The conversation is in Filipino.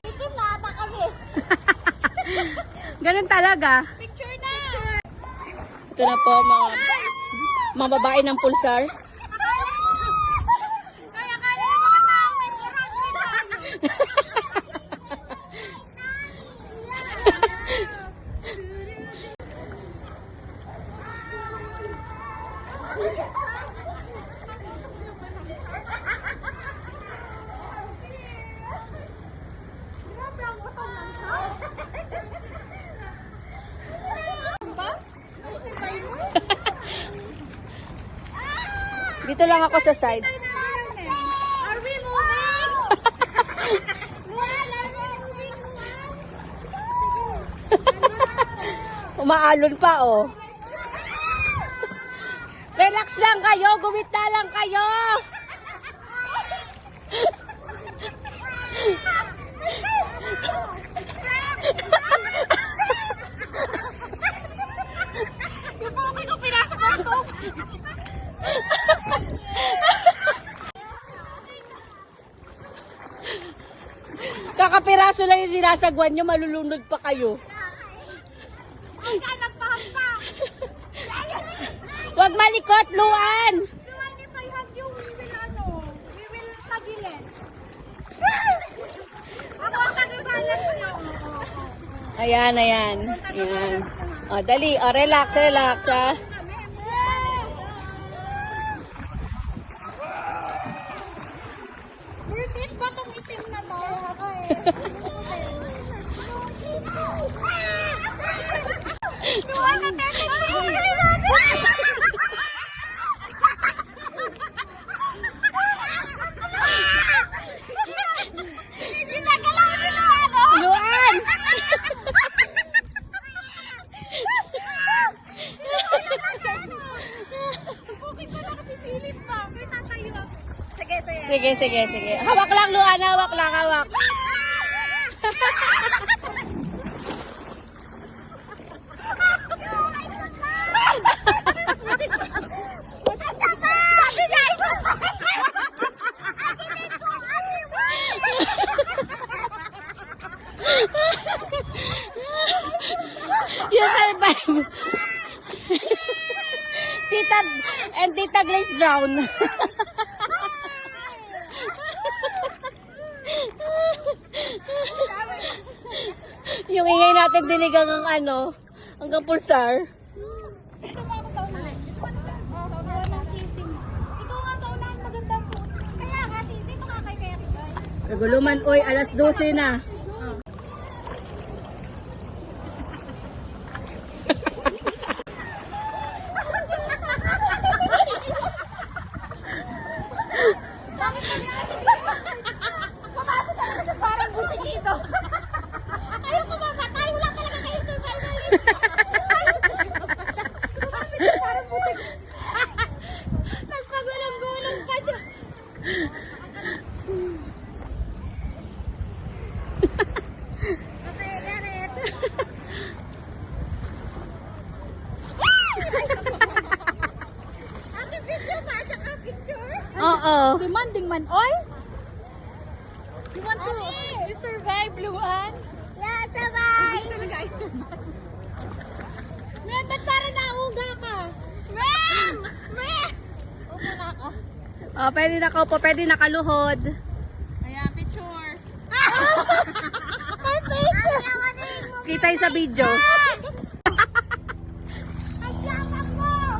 Itim na ata kami. Ganun talaga. Picture na! Ito na po mga babae ng pulsar. Kaya kala ng mga tao may kurang dito. Dito lang ako sa side. Are we moving? Umaalon pa, oh. Relax lang kayo, guwit na lang kayo. Yung pokey ko pinasok na ito. Kakapiraso lang yung sinasagwan nyo, malulunod pa kayo. Kaya nagpahamba. Huwag malikot, Luan! Luwan ni Payhag yung we will tagilid. Ako ang tag-balance nyo. Ayan, ayan. Ayan. O, dali. O, relax, relax, ha. Worth it ba itong itim na to? Luwan na ginagalaw nila ano? Luan! Bukid ko na kasi silip pa. May tatayo ako. Sige, sige. Sige, sige, sige. Hawak lang, Luan. Hawak lang, hawak. Sabi guys! You survive. Tita and Tita Glaze drown. Yung ingay natin dinig hanggang ano, hanggang pulsar. Ito nga ako sa unahan. Ikaw ng itim. Ikaw nga sa unahan magandang suot. Kaya kasi dito nga kay Kaya. Kaguluman, oy, alas 12 na. Bakit pumasok talaga sa parang buti dito. Ayoko mamatay. Wala talaga kayong survivalist. Parang buti. Nagpagulong-gulong pa siya. Okay, Gareth. Ate, video ba? Saka picture? Oo. Demanding man, oy? You want to you survive, Luan? Yeah, survive! Hindi talaga ay survive. Mem, ba't parang nauga ka? Mem! Mem! Upo na ako. Oh, pwede nakaupo, pwede nakaluhod. Ayan, picture. Kita yung sa video. Ay, yaman mo!